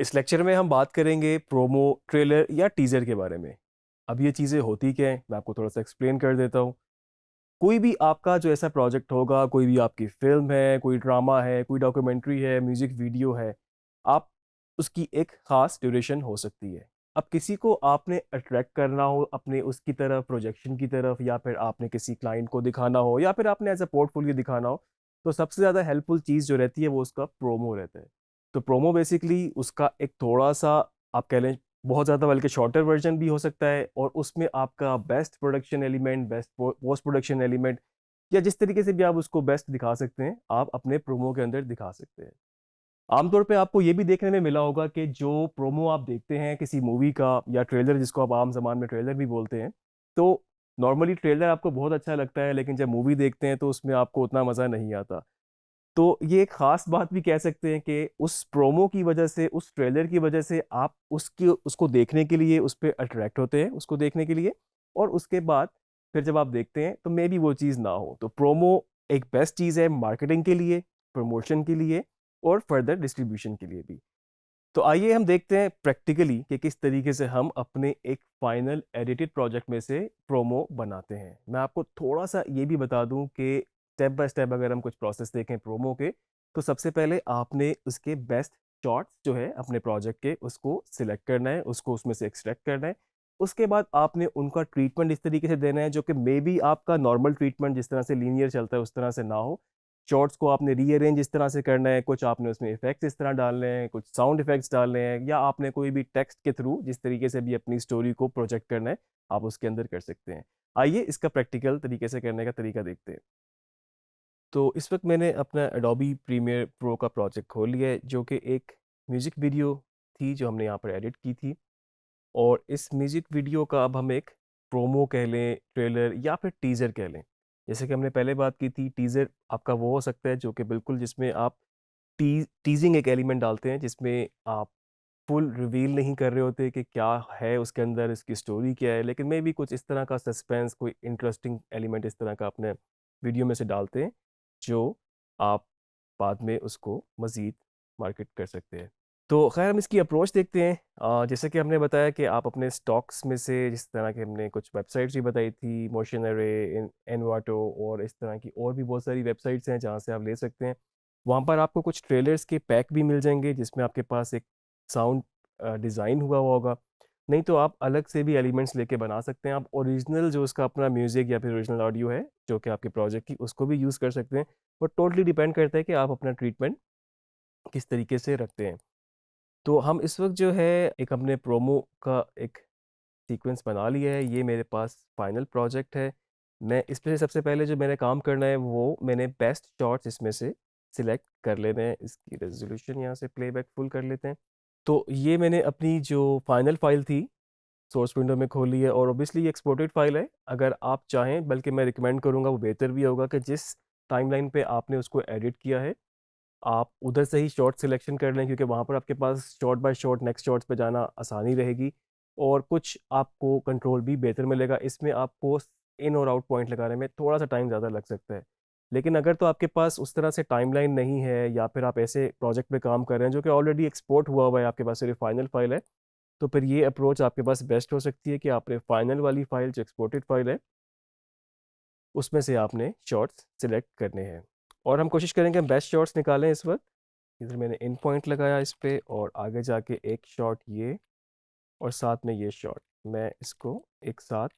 इस लेक्चर में हम बात करेंगे प्रोमो, ट्रेलर या टीजर के बारे में। अब ये चीज़ें होती क्या हैं, मैं आपको थोड़ा सा एक्सप्लेन कर देता हूँ। कोई भी आपका जो ऐसा प्रोजेक्ट होगा, कोई भी आपकी फिल्म है, कोई ड्रामा है, कोई डॉक्यूमेंट्री है, म्यूजिक वीडियो है, आप उसकी एक खास ड्यूरेशन हो सकती है। अब किसी को आपने अट्रैक्ट करना हो अपने उसकी तरफ, प्रोजेक्शन की तरफ, या फिर आपने किसी क्लाइंट को दिखाना हो, या फिर आपने एज अ पोर्टफोलियो दिखाना हो, तो सबसे ज़्यादा हेल्पफुल चीज़ जो रहती है वो उसका प्रोमो रहता है। तो प्रोमो बेसिकली उसका एक थोड़ा सा, आप कह लें बहुत ज़्यादा, बल्कि शॉर्टर वर्जन भी हो सकता है, और उसमें आपका best production element, best post production element, या जिस तरीके से भी आप उसको बेस्ट दिखा सकते हैं, आप अपने प्रोमो के अंदर दिखा सकते हैं। आमतौर पे आपको ये भी देखने में मिला होगा कि जो प्रोमो आप देखते हैं किसी मूवी का, या ट्रेलर जिसको आप आम जबान में ट्रेलर भी बोलते हैं, तो नॉर्मली ट्रेलर आपको बहुत अच्छा लगता है, लेकिन जब मूवी देखते हैं तो उसमें आपको उतना मज़ा नहीं आता। तो ये एक खास बात भी कह सकते हैं कि उस प्रोमो की वजह से, उस ट्रेलर की वजह से आप उसकी उसको देखने के लिए उस पर अट्रैक्ट होते हैं, उसको देखने के लिए। और उसके बाद फिर जब आप देखते हैं तो मे बी वो चीज़ ना हो। तो प्रोमो एक बेस्ट चीज़ है मार्केटिंग के लिए, प्रमोशन के लिए, और फर्दर डिस्ट्रीब्यूशन के लिए भी। तो आइए हम देखते हैं प्रैक्टिकली कि किस तरीके से हम अपने एक फाइनल एडिटेड प्रोजेक्ट में से प्रोमो बनाते हैं। मैं आपको थोड़ा सा ये भी बता दूं कि स्टेप बाय स्टेप अगर हम कुछ प्रोसेस देखें प्रोमो के, तो सबसे पहले आपने उसके बेस्ट शॉट्स जो है अपने प्रोजेक्ट के, उसको सिलेक्ट करना है, उसको उसमें से एक्सट्रैक्ट करना है। उसके बाद आपने उनका ट्रीटमेंट इस तरीके से देना है जो कि मे बी आपका नॉर्मल ट्रीटमेंट जिस तरह से लीनियर चलता है उस तरह से ना हो। शॉर्ट्स को आपने रीअरेंज इस तरह से करना है, कुछ आपने उसमें इफेक्ट्स इस तरह डालने हैं, कुछ साउंड इफेक्ट्स डालने हैं, या आपने कोई भी टेक्स्ट के थ्रू जिस तरीके से भी अपनी स्टोरी को प्रोजेक्ट करना है, आप उसके अंदर कर सकते हैं। आइए इसका प्रैक्टिकल तरीके से करने का तरीका देखते हैं। तो इस वक्त मैंने अपना एडोबी प्रीमियर प्रो का प्रोजेक्ट खोल लिया है, जो कि एक म्यूज़िक वीडियो थी जो हमने यहाँ पर एडिट की थी। और इस म्यूज़िक वीडियो का अब हम एक प्रोमो कह लें, ट्रेलर या फिर टीज़र कह लें। जैसे कि हमने पहले बात की थी, टीज़र आपका वो हो सकता है जो कि बिल्कुल जिसमें आप टीजिंग एक एलिमेंट डालते हैं, जिसमें आप फुल रिवील नहीं कर रहे होते कि क्या है उसके अंदर, इसकी स्टोरी क्या है, लेकिन मे भी कुछ इस तरह का सस्पेंस, कोई इंटरेस्टिंग एलिमेंट इस तरह का अपने वीडियो में से डालते हैं, जो आप बाद में उसको मज़ीद मार्केट कर सकते हैं। तो खैर हम इसकी अप्रोच देखते हैं। जैसे कि हमने बताया कि आप अपने स्टॉक्स में से, जिस तरह के हमने कुछ वेबसाइट्स भी बताई थी, मोशन अरे, एनवाटो, और इस तरह की और भी बहुत सारी वेबसाइट्स हैं जहाँ से आप ले सकते हैं। वहाँ पर आपको कुछ ट्रेलर्स के पैक भी मिल जाएंगे जिसमें आपके पास एक साउंड डिज़ाइन हुआ होगा। नहीं तो आप अलग से भी एलिमेंट्स लेके बना सकते हैं। आप ओरिजिनल जो उसका अपना म्यूज़िक या फिर ओरिजिनल ऑडियो है जो कि आपके प्रोजेक्ट की, उसको भी यूज़ कर सकते हैं। वो टोटली डिपेंड करता है कि आप अपना ट्रीटमेंट किस तरीके से रखते हैं। तो हम इस वक्त जो है एक अपने प्रोमो का एक सीक्वेंस बना लिया है। ये मेरे पास फाइनल प्रोजेक्ट है। मैं इस पे सबसे पहले जो मैंने काम करना है वो मैंने बेस्ट शॉट्स इसमें से सिलेक्ट कर लेने हैं। इसकी रेजोल्यूशन यहाँ से प्लेबैक फुल कर लेते हैं। तो ये मैंने अपनी जो फाइनल फाइल थी सोर्स विंडो में खोल ली है, और ऑब्वियसली ये एक्सपोर्टेड फाइल है। अगर आप चाहें, बल्कि मैं रिकमेंड करूँगा, वो बेहतर भी होगा कि जिस टाइमलाइन पे आपने उसको एडिट किया है आप उधर से ही शॉर्ट सिलेक्शन कर लें, क्योंकि वहाँ पर आपके पास short by short next shorts पे जाना आसानी रहेगी, और कुछ आपको कंट्रोल भी बेहतर मिलेगा। इसमें आपको इन और आउट पॉइंट लगाने में थोड़ा सा टाइम ज़्यादा लग सकता है। लेकिन अगर तो आपके पास उस तरह से टाइमलाइन नहीं है, या फिर आप ऐसे प्रोजेक्ट पे काम कर रहे हैं जो कि ऑलरेडी एक्सपोर्ट हुआ हुआ है, आपके पास सिर्फ फाइनल फाइल है, तो फिर ये अप्रोच आपके पास बेस्ट हो सकती है कि आपने फाइनल वाली फाइल जो एक्सपोर्टेड फाइल है उसमें से आपने शॉर्ट्स सिलेक्ट करने हैं। और हम कोशिश करेंगे हम बेस्ट शॉर्ट्स निकालें इस वक्त। इधर मैंने इन पॉइंट लगाया इस पे, और आगे जाके एक शॉट ये, और साथ में ये शॉट, मैं इसको एक साथ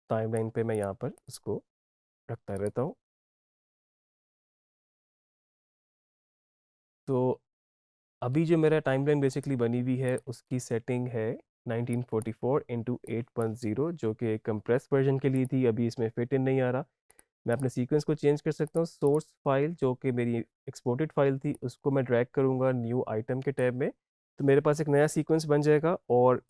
टाइमलाइन पे मैं यहाँ पर इसको रखता रहता हूँ। तो अभी जो मेरा टाइमलाइन बेसिकली बनी हुई है उसकी सेटिंग है 1944 × 810, जो कि एक कंप्रेस वर्जन के लिए थी। अभी इसमें फिट इन नहीं आ रहा। मैं अपने सीक्वेंस को चेंज कर सकता हूँ। सोर्स फाइल जो कि मेरी एक्सपोर्टेड फाइल थी उसको मैं ड्रैग करूँगा न्यू आइटम के टैब में, तो मेरे पास एक नया सीक्वेंस बन जाएगा, और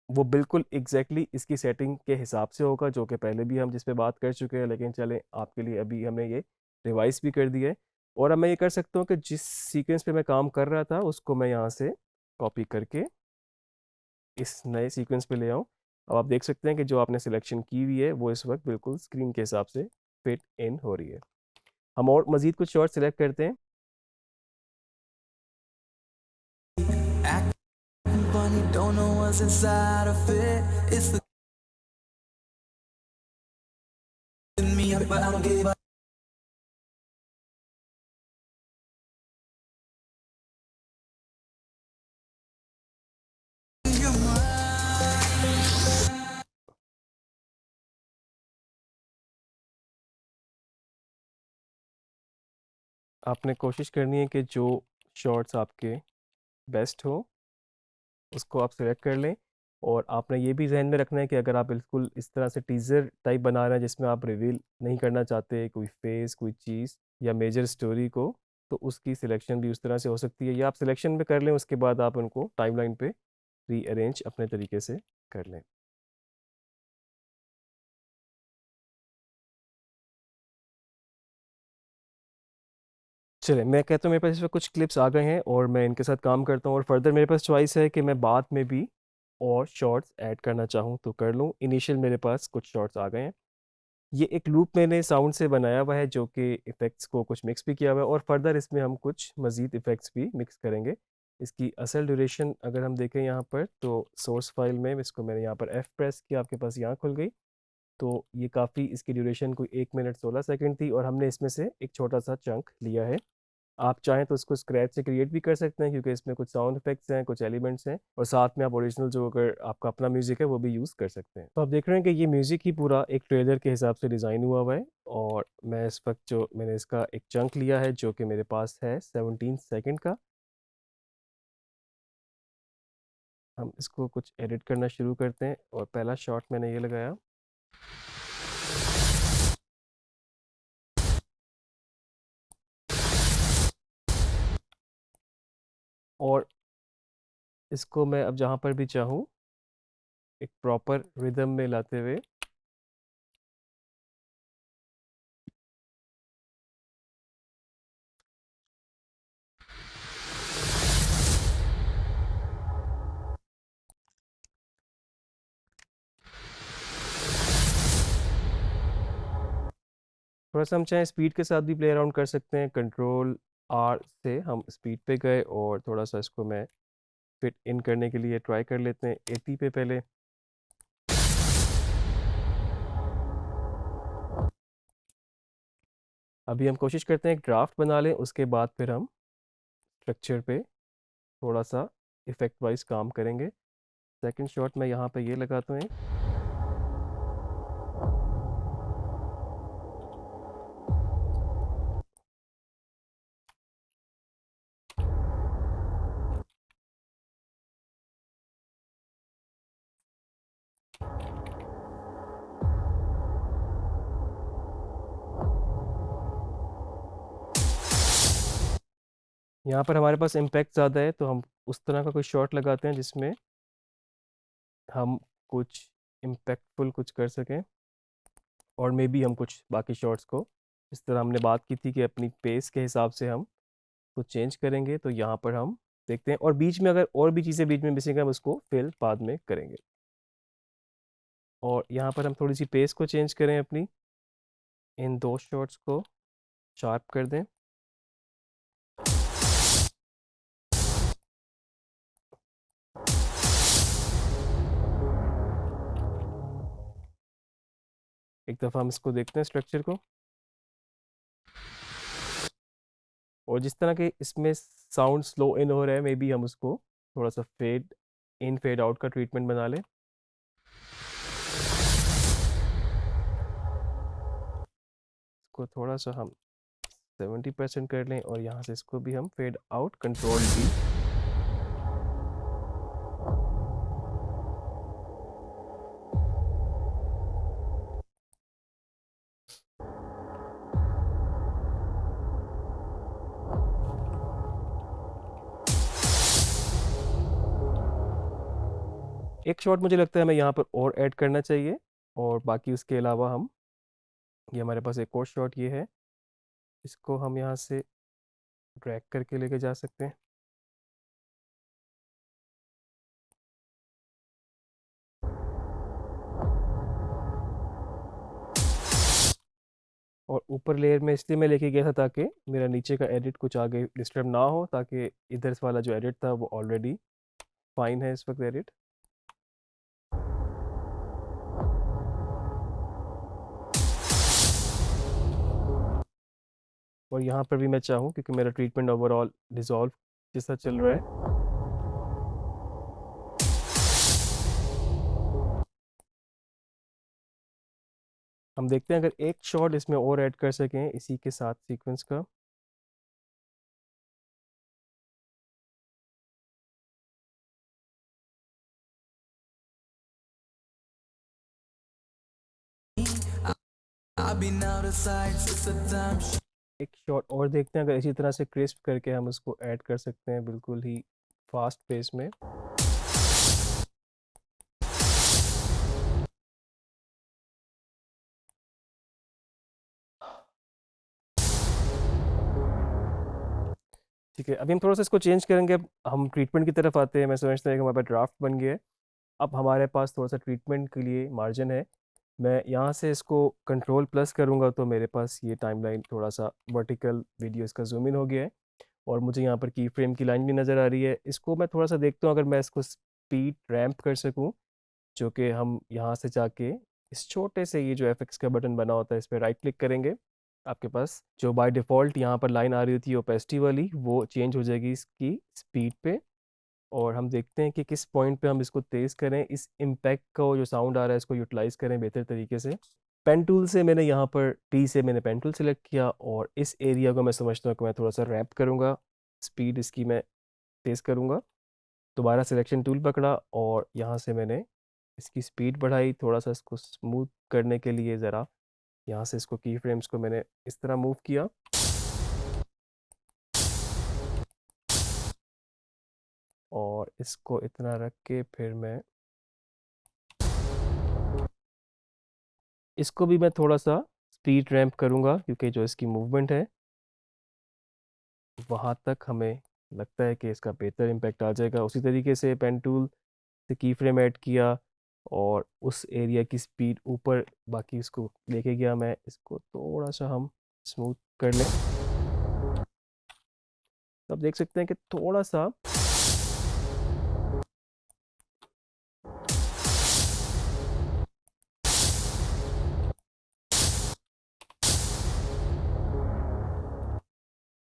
वो बिल्कुल एग्जैक्टली इसकी सेटिंग के हिसाब से होगा जो कि पहले भी हम जिस पे बात कर चुके हैं। लेकिन चलें, आपके लिए अभी हमने ये रिवाइज भी कर दिया है। और अब मैं ये कर सकता हूँ कि जिस सीक्वेंस पे मैं काम कर रहा था उसको मैं यहाँ से कॉपी करके इस नए सीक्वेंस पे ले आऊँ। अब आप देख सकते हैं कि जो आपने सिलेक्शन की हुई है वो इस वक्त बिल्कुल स्क्रीन के हिसाब से फिट इन हो रही है। हम और मज़ीद कुछ शॉर्ट सिलेक्ट करते हैं। don't know what's inside of it. It's the in me, but I don't give up. Your mind. आपने कोशिश करनी है कि जो शॉट्स आपके बेस्ट हो उसको आप सिलेक्ट कर लें और आपने ये भी जहन में रखना है कि अगर आप बिल्कुल इस तरह से टीज़र टाइप बना रहे हैं जिसमें आप रिवील नहीं करना चाहते कोई फेस कोई चीज़ या मेजर स्टोरी को तो उसकी सिलेक्शन भी उस तरह से हो सकती है या आप सिलेक्शन में कर लें उसके बाद आप उनको टाइमलाइन पे रीअरेंज अपने तरीके से कर लें। चलिए मैं कहता हूँ मेरे पास इस वक्त कुछ क्लिप्स आ गए हैं और मैं इनके साथ काम करता हूँ और फर्दर मेरे पास चॉइस है कि मैं बाद में भी और शॉर्ट्स ऐड करना चाहूँ तो कर लूँ। इनिशियल मेरे पास कुछ शॉर्ट्स आ गए हैं। ये एक लूप मैंने साउंड से बनाया हुआ है जो कि इफ़ेक्ट्स को कुछ मिक्स भी किया हुआ है और फर्दर इसमें हम कुछ मज़ीद इफ़ेक्ट्स भी मिक्स करेंगे। इसकी असल ड्यूरेशन अगर हम देखें यहाँ पर तो सोर्स फाइल में इसको मैंने यहाँ पर एफ प्रेस किया आपके पास यहाँ खुल गई। तो ये काफ़ी इसकी ड्यूरेशन कोई 1 मिनट 16 सेकंड थी और हमने इसमें से एक छोटा सा चंक लिया है। आप चाहें तो इसको स्क्रैच से क्रिएट भी कर सकते हैं क्योंकि इसमें कुछ साउंड इफेक्ट्स हैं कुछ एलिमेंट्स हैं और साथ में आप ओरिजिनल जो अगर आपका अपना म्यूज़िक है वो भी यूज़ कर सकते हैं। तो आप देख रहे हैं कि ये म्यूज़िक ही पूरा एक ट्रेलर के हिसाब से डिज़ाइन हुआ हुआ है और मैं इस वक्त जो मैंने इसका एक चंक लिया है जो कि मेरे पास है 17 सेकंड का। हम इसको कुछ एडिट करना शुरू करते हैं और पहला शॉट मैंने ये लगाया। और इसको मैं अब जहाँ पर भी चाहूँ एक प्रॉपर रिदम में लाते हुए थोड़ा सा हम चाहें स्पीड के साथ भी प्ले अराउंड कर सकते हैं। कंट्रोल आर से हम स्पीड पे गए और थोड़ा सा इसको मैं फिट इन करने के लिए ट्राई कर लेते हैं 80 पे पहले। अभी हम कोशिश करते हैं एक ड्राफ्ट बना लें उसके बाद फिर हम स्ट्रक्चर पे थोड़ा सा इफेक्ट वाइज काम करेंगे। सेकंड शॉट मैं यहाँ पे ये लगाता हूँ। यहाँ पर हमारे पास इम्पैक्ट ज़्यादा है तो हम उस तरह का कोई शॉट लगाते हैं जिसमें हम कुछ इम्पैक्टफुल कुछ कर सकें और मे बी हम कुछ बाकी शॉट्स को इस तरह हमने बात की थी कि अपनी पेस के हिसाब से हम कुछ चेंज करेंगे। तो यहाँ पर हम देखते हैं और बीच में अगर और भी चीज़ें बीच में मिसिंग है हम उसको फिल बाद में करेंगे। और यहाँ पर हम थोड़ी सी पेस को चेंज करें अपनी इन दो शॉट्स को शार्प कर दें। एक दफ़ा हम इसको देखते हैं स्ट्रक्चर को और जिस तरह के इसमें साउंड स्लो इन हो रहा है मे बी हम उसको थोड़ा सा फेड इन फेड आउट का ट्रीटमेंट बना लें। इसको थोड़ा सा हम 70% कर लें और यहाँ से इसको भी हम फेड आउट कंट्रोल डी। एक शॉट मुझे लगता है हमें यहाँ पर और ऐड करना चाहिए और बाकी उसके अलावा हम ये हमारे पास एक और शॉट ये है इसको हम यहाँ से ड्रैग करके लेके जा सकते हैं। और ऊपर लेयर में इसलिए मैं लेके गया था ताकि मेरा नीचे का एडिट कुछ आगे डिस्टर्ब ना हो ताकि इधर वाला जो एडिट था वो ऑलरेडी फाइन है इस वक्त एडिट। और यहाँ पर भी मैं चाहूँ क्योंकि मेरा ट्रीटमेंट ओवरऑल डिज़ोल्व जैसा चल रहा है। हम देखते हैं अगर एक शॉट इसमें और ऐड कर सकें इसी के साथ सीक्वेंस का। I've been out of sight since the time she एक शॉट और देखते हैं अगर इसी तरह से क्रिस्प करके हम उसको ऐड कर सकते हैं बिल्कुल ही फास्ट पेस में। ठीक है, अभी हम थोड़ा सा इसको चेंज करेंगे। अब हम ट्रीटमेंट की तरफ आते हैं। मैं समझता हूँ कि हमारे पास ड्राफ्ट बन गया है। अब हमारे पास थोड़ा सा ट्रीटमेंट के लिए मार्जिन है। मैं यहाँ से इसको कंट्रोल प्लस करूँगा तो मेरे पास ये टाइमलाइन थोड़ा सा वर्टिकल वीडियो इसका जूम इन हो गया है और मुझे यहाँ पर की फ्रेम की लाइन भी नज़र आ रही है। इसको मैं थोड़ा सा देखता हूँ अगर मैं इसको स्पीड रैंप कर सकूँ, जो कि हम यहाँ से जाके इस छोटे से ये जो एफएक्स का बटन बना होता है इस पर राइट क्लिक करेंगे। आपके पास जो बाय डिफ़ॉल्ट यहाँ पर लाइन आ रही होती है ओपेसिटी वाली, वो चेंज हो जाएगी इसकी स्पीड पे। और हम देखते हैं कि किस पॉइंट पे हम इसको तेज़ करें, इस इम्पैक्ट का जो साउंड आ रहा है इसको यूटिलाइज़ करें बेहतर तरीके से। पेन टूल से मैंने यहाँ पर टी से मैंने पेन टूल सेलेक्ट किया और इस एरिया को मैं समझता हूँ कि मैं थोड़ा सा रैप करूँगा, स्पीड इसकी मैं तेज़ करूँगा। दोबारा सिलेक्शन टूल पकड़ा और यहाँ से मैंने इसकी स्पीड बढ़ाई, थोड़ा सा इसको स्मूथ करने के लिए ज़रा यहाँ से इसको की फ्रेम्स को मैंने इस तरह मूव किया। और इसको इतना रख के फिर मैं इसको भी मैं थोड़ा सा स्पीड रैंप करूँगा क्योंकि जो इसकी मूवमेंट है वहाँ तक हमें लगता है कि इसका बेहतर इम्पैक्ट आ जाएगा। उसी तरीके से पेन टूल से की फ्रेम ऐड किया और उस एरिया की स्पीड ऊपर बाकी इसको लेके गया मैं। इसको थोड़ा सा हम स्मूथ कर लें। अब देख सकते हैं कि थोड़ा सा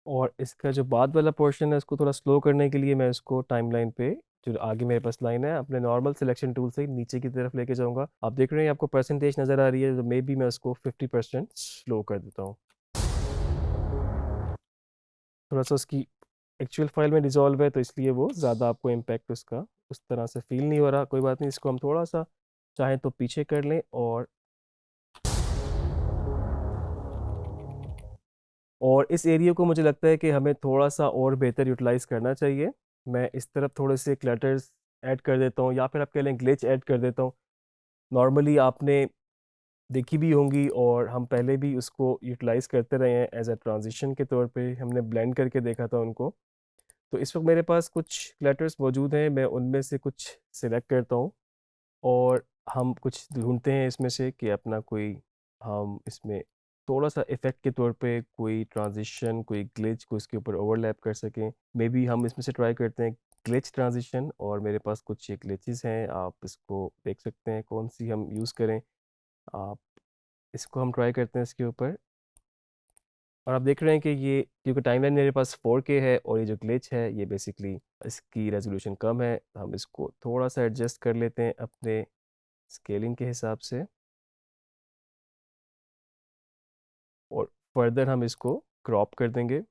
और इसका जो बाद वाला पोर्शन है उसको थोड़ा स्लो करने के लिए मैं इसको टाइमलाइन पे जो आगे मेरे पास लाइन है अपने नॉर्मल सिलेक्शन टूल से नीचे की तरफ लेके जाऊंगा। आप देख रहे हैं आपको परसेंटेज नज़र आ रही है, तो मे बी मैं उसको 50% स्लो कर देता हूँ। थोड़ा सा उसकी एक्चुअल फाइल में डिज़ोल्व है तो इसलिए वो ज़्यादा आपको इम्पैक्ट उसका उस तरह से फील नहीं हो रहा। कोई बात नहीं, इसको हम थोड़ा सा चाहें तो पीछे कर लें और इस एरिया को मुझे लगता है कि हमें थोड़ा सा और बेहतर यूटिलाइज़ करना चाहिए। मैं इस तरफ थोड़े से क्लटर्स ऐड कर देता हूँ या फिर आप कह लें ग्लिच ऐड कर देता हूँ। नॉर्मली आपने देखी भी होंगी और हम पहले भी उसको यूटिलाइज़ करते रहे हैं एज अ ट्रांजिशन के तौर पे हमने ब्लेंड करके देखा था उनको। तो इस वक्त मेरे पास कुछ क्लटर्स मौजूद हैं, मैं उनमें से कुछ सिलेक्ट करता हूँ और हम कुछ ढूंढते हैं इसमें से कि अपना कोई हम इसमें थोड़ा सा इफ़ेक्ट के तौर पे कोई ट्रांजिशन कोई ग्लिच को इसके ऊपर ओवरलैप कर सकें। मे बी हम इसमें से ट्राई करते हैं ग्लिच ट्रांजिशन और मेरे पास कुछ ये ग्लिचेस हैं, आप इसको देख सकते हैं कौन सी हम यूज़ करें। आप इसको हम ट्राई करते हैं इसके ऊपर और आप देख रहे हैं कि ये क्योंकि टाइमलाइन मेरे पास 4K है और ये जो ग्लिच है ये बेसिकली इसकी रेजोल्यूशन कम है। हम इसको थोड़ा सा एडजस्ट कर लेते हैं अपने स्केलिंग के हिसाब से और फर्दर हम इसको क्रॉप कर देंगे।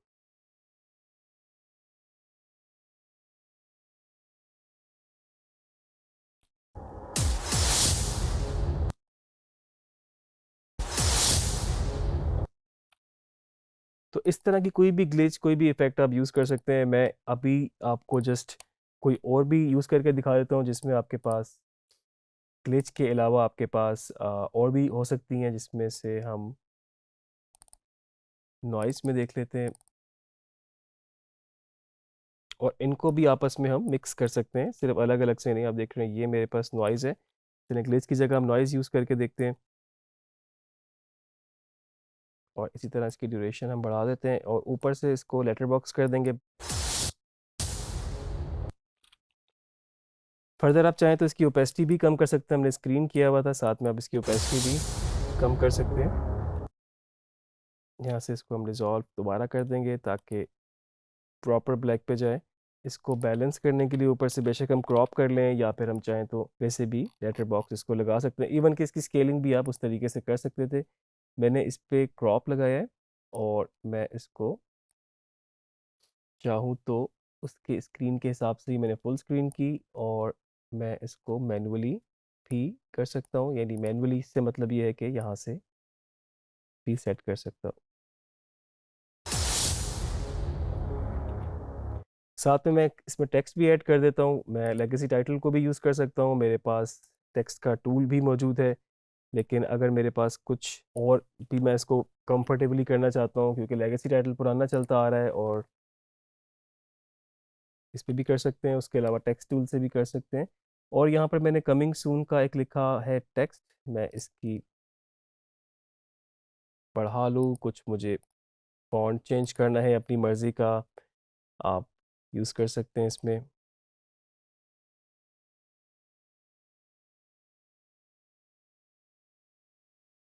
तो इस तरह की कोई भी ग्लिच कोई भी इफ़ेक्ट आप यूज़ कर सकते हैं। मैं अभी आपको जस्ट कोई और भी यूज़ करके दिखा देता हूँ जिसमें आपके पास ग्लिच के अलावा आपके पास और भी हो सकती हैं, जिसमें से हम नॉइस में देख लेते हैं और इनको भी आपस में हम मिक्स कर सकते हैं, सिर्फ अलग अलग से नहीं। आप देख रहे हैं ये मेरे पास नॉइज़ है, चलिए ग्लिच की जगह हम नॉइज़ यूज़ करके देखते हैं और इसी तरह इसकी ड्यूरेशन हम बढ़ा देते हैं और ऊपर से इसको लेटर बॉक्स कर देंगे। फर्दर आप चाहें तो इसकी ओपेसिटी भी कम कर सकते हैं, हमने स्क्रीन किया हुआ था साथ में, आप इसकी ओपेसिटी भी कम कर सकते हैं। यहाँ से इसको हम रिजॉल्व दोबारा कर देंगे ताकि प्रॉपर ब्लैक पे जाए। इसको बैलेंस करने के लिए ऊपर से बेशक हम क्रॉप कर लें या फिर हम चाहें तो वैसे भी लेटर बॉक्स इसको लगा सकते हैं। इवन कि इसकी स्केलिंग भी आप उस तरीके से कर सकते थे। मैंने इस पे क्रॉप लगाया है और मैं इसको चाहूँ तो उसके स्क्रीन के हिसाब से ही मैंने फुल स्क्रीन की, और मैं इसको मैनुअली भी कर सकता हूँ। यानी मैनुअली से मतलब ये है कि यहाँ से भी सेट कर सकता हूँ। साथ में मैं इसमें टेक्स्ट भी ऐड कर देता हूँ। मैं लेगेसी टाइटल को भी यूज़ कर सकता हूँ, मेरे पास टेक्स्ट का टूल भी मौजूद है। लेकिन अगर मेरे पास कुछ और भी, मैं इसको कंफर्टेबली करना चाहता हूँ क्योंकि लेगेसी टाइटल पुराना चलता आ रहा है, और इस पे भी कर सकते हैं, उसके अलावा टेक्स्ट टूल से भी कर सकते हैं। और यहाँ पर मैंने कमिंग सून का एक लिखा है टेक्स्ट, मैं इसकी बढ़ा लूँ, कुछ मुझे फॉन्ट चेंज करना है अपनी मर्ज़ी का, आप यूज़ कर सकते हैं इसमें।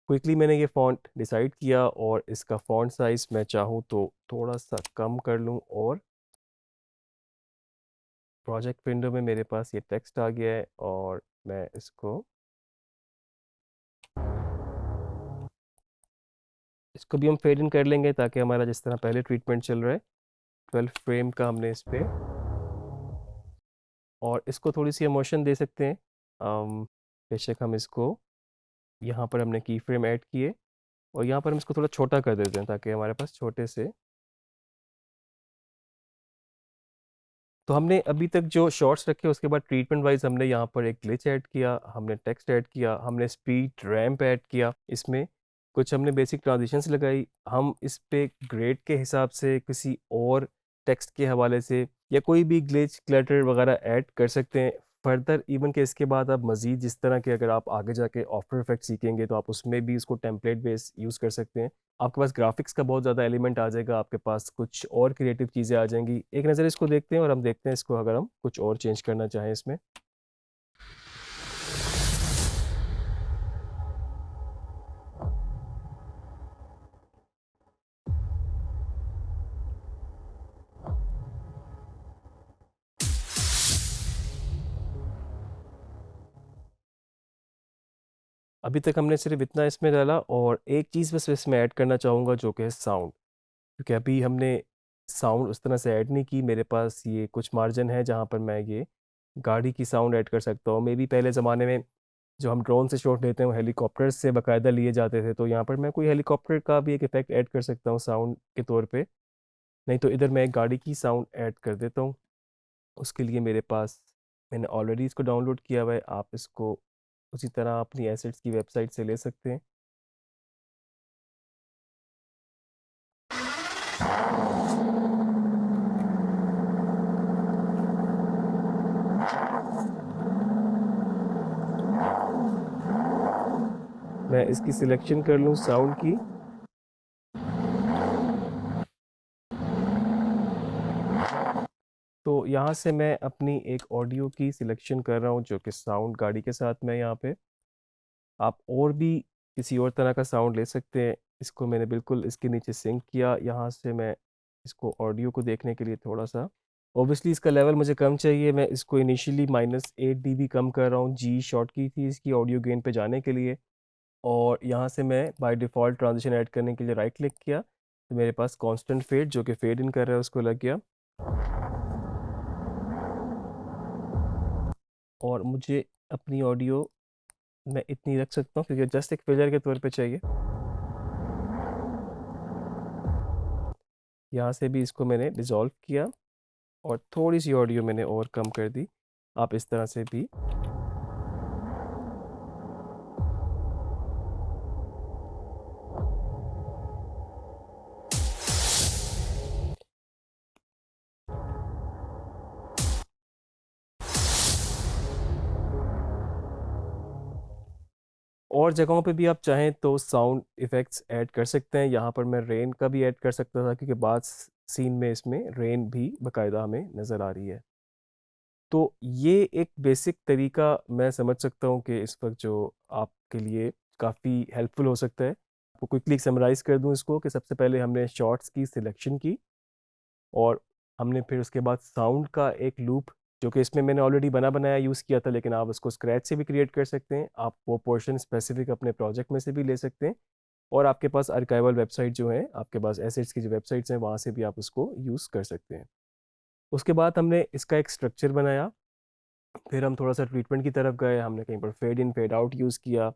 क्विकली मैंने ये फ़ॉन्ट डिसाइड किया और इसका फ़ॉन्ट साइज़ मैं चाहूँ तो थोड़ा सा कम कर लूँ, और प्रोजेक्ट विंडो में मेरे पास ये टेक्स्ट आ गया है और मैं इसको भी हम फेड इन कर लेंगे ताकि हमारा जिस तरह पहले ट्रीटमेंट चल रहा है 12 फ्रेम का हमने इस पे, और इसको थोड़ी सी इमोशन दे सकते हैं। बेशक हम इसको यहाँ पर हमने की फ्रेम ऐड किए और यहाँ पर हम इसको थोड़ा छोटा कर देते हैं ताकि हमारे पास छोटे से। तो हमने अभी तक जो शॉर्ट्स रखे उसके बाद ट्रीटमेंट वाइज हमने यहाँ पर एक ग्लिच ऐड किया, हमने टेक्स्ट ऐड किया, हमने स्पीड रैम्प ऐड किया, इसमें कुछ हमने बेसिक ट्रांजिशंस लगाई। हम इस पे ग्रेड के हिसाब से किसी और टेक्स्ट के हवाले से या कोई भी ग्लिच क्लटर वगैरह ऐड कर सकते हैं। फर्दर इवन के इसके बाद आप मज़ीद जिस तरह के अगर आप आगे जाके आफ्टर इफेक्ट सीखेंगे तो आप उसमें भी इसको टेम्पलेट बेस यूज़ कर सकते हैं। आपके पास ग्राफिक्स का बहुत ज़्यादा एलिमेंट आ जाएगा, आपके पास कुछ और क्रिएटिव चीज़ें आ जाएंगी। एक नज़र इसको देखते हैं और हम देखते हैं इसको अगर हम कुछ और चेंज करना चाहें इसमें। अभी तक हमने सिर्फ इतना इसमें डाला, और एक चीज़ बस इसमें ऐड करना चाहूँगा जो कि है साउंड, क्योंकि अभी हमने साउंड उस तरह से ऐड नहीं की। मेरे पास ये कुछ मार्जिन है जहाँ पर मैं ये गाड़ी की साउंड ऐड कर सकता हूँ। मे बी पहले ज़माने में जो हम ड्रोन से शॉट लेते हैं वो हेलीकॉप्टर से बाकायदा लिए जाते थे, तो यहाँ पर मैं कोई हेलीकॉप्टर का भी एक इफेक्ट ऐड कर सकता हूँ साउंड के तौर पे। नहीं तो इधर मैं एक गाड़ी की साउंड ऐड कर देता हूँ। उसके लिए मेरे पास, मैंने ऑलरेडी इसको डाउनलोड किया हुआ है, आप इसको उसी तरह अपनी एसेट्स की वेबसाइट से ले सकते हैं। मैं इसकी सिलेक्शन कर लूँ साउंड की, तो यहाँ से मैं अपनी एक ऑडियो की सिलेक्शन कर रहा हूँ जो कि साउंड गाड़ी के साथ में यहाँ पे। आप और भी किसी और तरह का साउंड ले सकते हैं। इसको मैंने बिल्कुल इसके नीचे सिंक किया। यहाँ से मैं इसको ऑडियो को देखने के लिए थोड़ा सा, ऑब्वियसली इसका लेवल मुझे कम चाहिए, मैं इसको इनिशियली -8 dB कम कर रहा हूँ। जी शॉर्ट की थी इसकी ऑडियो गेन पे जाने के लिए, और यहाँ से मैं बाय डिफ़ॉल्ट ट्रांजिशन ऐड करने के लिए राइट क्लिक किया, तो मेरे पास कांस्टेंट फेड जो कि फेड इन कर रहा है उसको लग गया। और मुझे अपनी ऑडियो मैं इतनी रख सकता हूँ क्योंकि जस्ट एक फिलर के तौर पे चाहिए। यहाँ से भी इसको मैंने डिज़ोल्व किया और थोड़ी सी ऑडियो मैंने और कम कर दी। आप इस तरह से भी। और जगहों पे भी आप चाहें तो साउंड इफ़ेक्ट्स ऐड कर सकते हैं। यहाँ पर मैं रेन का भी ऐड कर सकता था क्योंकि बाद सीन में इसमें रेन भी बाकायदा हमें नज़र आ रही है। तो ये एक बेसिक तरीका मैं समझ सकता हूँ कि इस वक्त जो आपके लिए काफ़ी हेल्पफुल हो सकता है। आपको क्विकली समराइज़ कर दूँ इसको कि सबसे पहले हमने शॉट्स की सिलेक्शन की और हमने फिर उसके बाद साउंड का एक लूप, जो कि इसमें मैंने ऑलरेडी बना बनाया यूज़ किया था, लेकिन आप उसको स्क्रैच से भी क्रिएट कर सकते हैं। आप वो पोर्शन स्पेसिफिक अपने प्रोजेक्ट में से भी ले सकते हैं और आपके पास आर्काइवल वेबसाइट जो है, आपके पास एसेट्स की जो वेबसाइट्स हैं, वहाँ से भी आप उसको यूज़ कर सकते हैं। उसके बाद हमने इसका एक स्ट्रक्चर बनाया, फिर हम थोड़ा सा ट्रीटमेंट की तरफ गए, हमने कहीं पर fade in fade out use किया,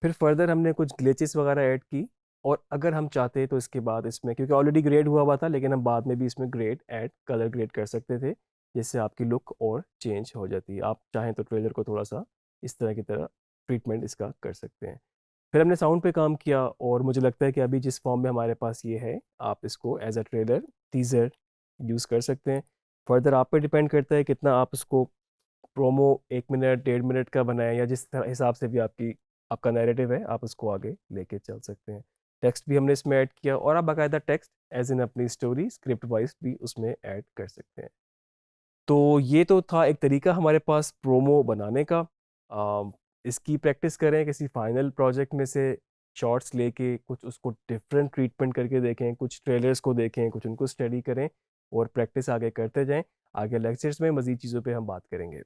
फिर फर्दर हमने कुछ ग्लिचेस वगैरह ऐड की और अगर हम चाहते तो इसके बाद इसमें, क्योंकि ऑलरेडी ग्रेड हुआ था, लेकिन हम बाद में भी इसमें ग्रेड ऐड, कलर ग्रेड कर सकते थे, जिससे आपकी लुक और चेंज हो जाती है। आप चाहें तो ट्रेलर को थोड़ा सा इस तरह की तरह ट्रीटमेंट इसका कर सकते हैं। फिर हमने साउंड पे काम किया और मुझे लगता है कि अभी जिस फॉर्म में हमारे पास ये है, आप इसको as a trailer teaser use कर सकते हैं। फर्दर आप पे डिपेंड करता है कितना आप इसको प्रोमो 1 मिनट 1.5 मिनट का बनाएं, या जिस तरह हिसाब से भी आपका नैरेटिव है, आप उसको आगे लेके चल सकते हैं। टेक्स्ट भी हमने इसमें ऐड किया और आप बाकायदा टेक्स्ट एज इन अपनी स्टोरी स्क्रिप्ट वाइज भी उसमें ऐड कर सकते हैं। तो ये तो था एक तरीका हमारे पास प्रोमो बनाने का। इसकी प्रैक्टिस करें, किसी फाइनल प्रोजेक्ट में से शॉर्ट्स लेके कुछ उसको डिफरेंट ट्रीटमेंट करके देखें, कुछ ट्रेलर्स को देखें, कुछ उनको स्टडी करें और प्रैक्टिस आगे करते जाएं। आगे लेक्चर्स में मज़ीद चीज़ों पे हम बात करेंगे।